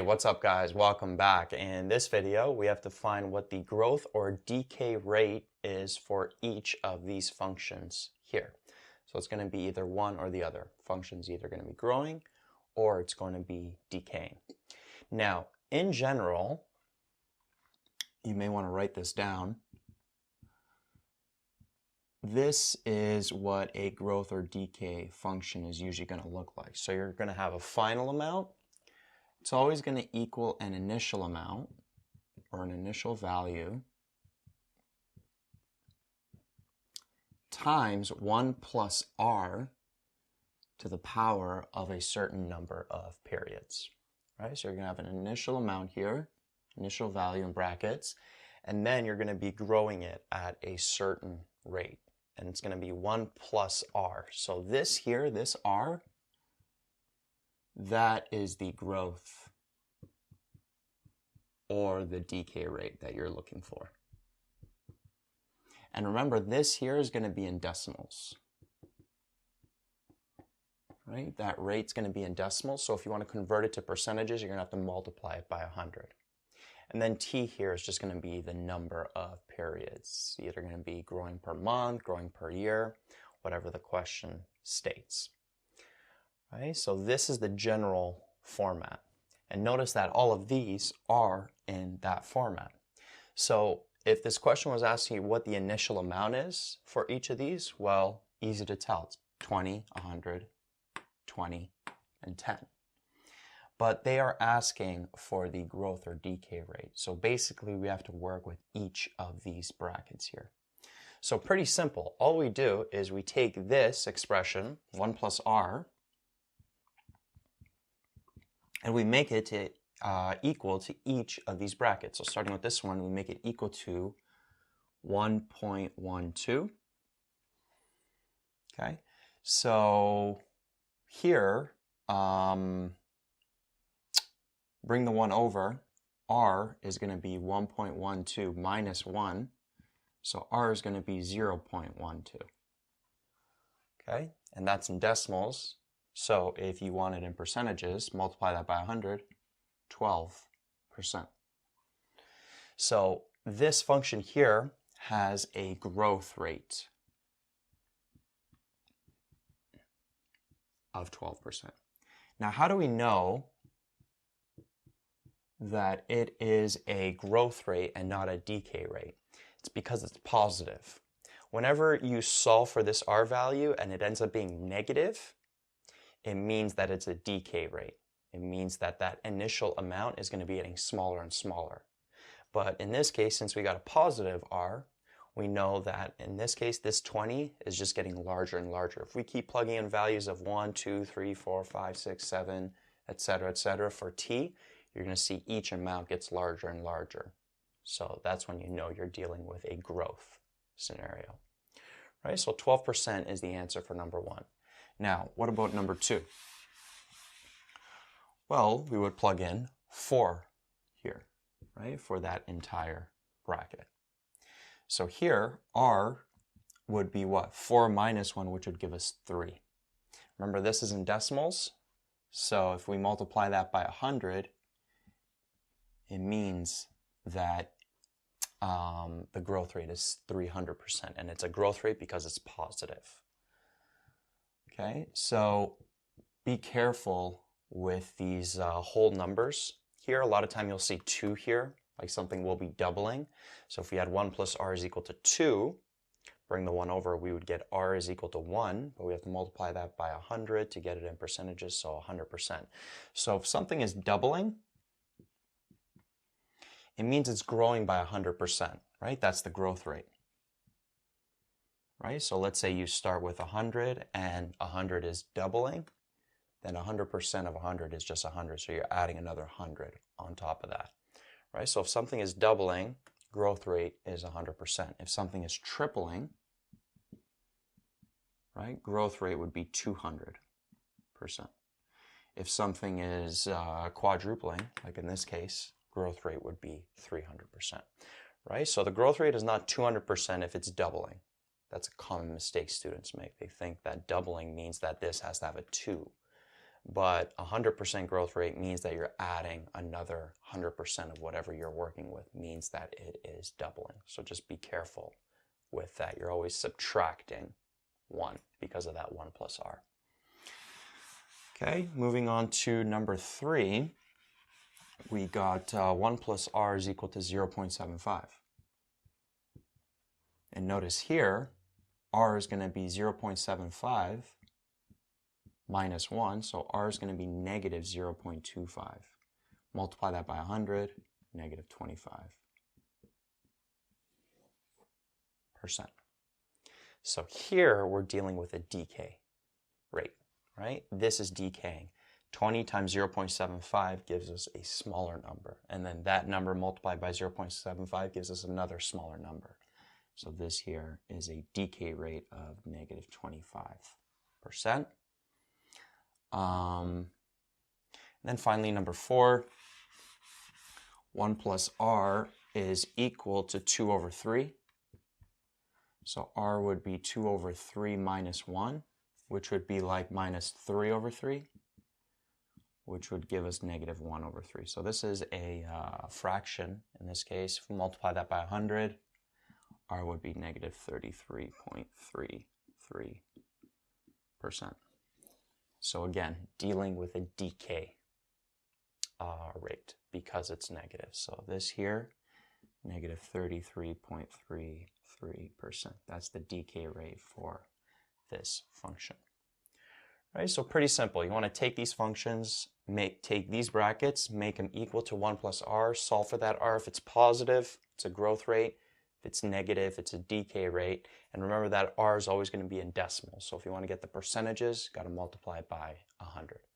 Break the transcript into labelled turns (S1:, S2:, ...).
S1: what's up guys? Welcome back. In this video, we have to find what the growth or decay rate is for each of these functions here. So it's going to be either one or the other. Function's either going to be growing or it's going to be decaying. Now, in general, you may want to write this down. This is what a growth or decay function is usually going to look like. So you're going to have a final amount. It's always going to equal an initial amount or an initial value times 1 plus r to the power of a certain number of periods. Right? So you're going to have an initial amount here, initial value in brackets, and then you're going to be growing it at a certain rate. And it's going to be 1 plus r. So this here, this r, that is the growth or the decay rate that you're looking for. And remember, this here is going to be in decimals. Right? That rate's going to be in decimals. So if you want to convert it to percentages, you're going to have to multiply it by 100. And then t here is just going to be the number of periods. It's either going to be growing per month, growing per year, whatever the question states. Right? So this is the general format. And notice that all of these are in that format. So if this question was asking you what the initial amount is for each of these, well, easy to tell. It's 20, 100, 20, and 10. But they are asking for the growth or decay rate. So basically, we have to work with each of these brackets here. So pretty simple. All we do is we take this expression, 1 plus r, and we make it to, equal to each of these brackets. So starting with this one, we make it equal to 1.12. Okay, so here, bring the 1 over. R is going to be 1.12 minus 1. So R is going to be 0.12. Okay, and that's in decimals. So if you want it in percentages, multiply that by 100, 12%. So this function here has a growth rate of 12%. Now, how do we know that it is a growth rate and not a decay rate? It's because it's positive. Whenever you solve for this r value and it ends up being negative, it means that it's a decay rate. It means that that initial amount is going to be getting smaller and smaller. But in this case, since we got a positive r, we know that in this case, this 20 is just getting larger and larger. If we keep plugging in values of 1, 2, 3, 4, 5, 6, 7, etc., for t, you're going to see each amount gets larger and larger. So that's when you know you're dealing with a growth scenario. Right? So 12% is the answer for number 1. Now, what about number 2? Well, we would plug in 4 here, right, for that entire bracket. So here, r would be what? 4 minus 1, which would give us 3. Remember, this is in decimals, so if we multiply that by 100, it means that the growth rate is 300%, and it's a growth rate because it's positive. Okay, so be careful with these whole numbers here. A lot of time you'll see 2 here, like something will be doubling. So if we had 1 plus r is equal to 2, bring the 1 over, we would get r is equal to 1, but we have to multiply that by 100 to get it in percentages, so 100%. So if something is doubling, it means it's growing by 100%, right? That's the growth rate. Right? So let's say you start with 100 and 100 is doubling, then 100% of 100 is just 100. So you're adding another 100 on top of that. Right? So if something is doubling, growth rate is 100%. If something is tripling, right, growth rate would be 200%. If something is quadrupling, like in this case, growth rate would be 300%. Right? So the growth rate is not 200% if it's doubling. That's a common mistake students make. They think that doubling means that this has to have a 2. but 100% growth rate means that you're adding another 100% of whatever you're working with, means that it is doubling. So just be careful with that. You're always subtracting 1 because of that 1 plus r. Okay, moving on to number 3, we got 1 plus r is equal to 0.75. And notice here, r is going to be 0.75 minus 1, so r is going to be negative 0.25. Multiply that by 100, negative 25%. So here we're dealing with a decay rate, right? This is decaying. 20 times 0.75 gives us a smaller number, and then that number multiplied by 0.75 gives us another smaller number. So this here is a decay rate of negative 25%. And then finally, number 4, 1 plus r is equal to 2 over 3. So r would be 2 over 3 minus 1, which would be like minus 3 over 3, which would give us negative 1 over 3. So this is a fraction in this case. If we multiply that by 100, r would be negative 33.33%. So again, dealing with a decay rate because it's negative. So this here, negative 33.33%. That's the decay rate for this function. Right, so pretty simple. You want to take these functions, take these brackets, make them equal to 1 plus r, solve for that r. If it's positive, it's a growth rate. If it's negative, it's a decay rate. And remember that r is always going to be in decimals. So if you want to get the percentages, got to multiply it by 100.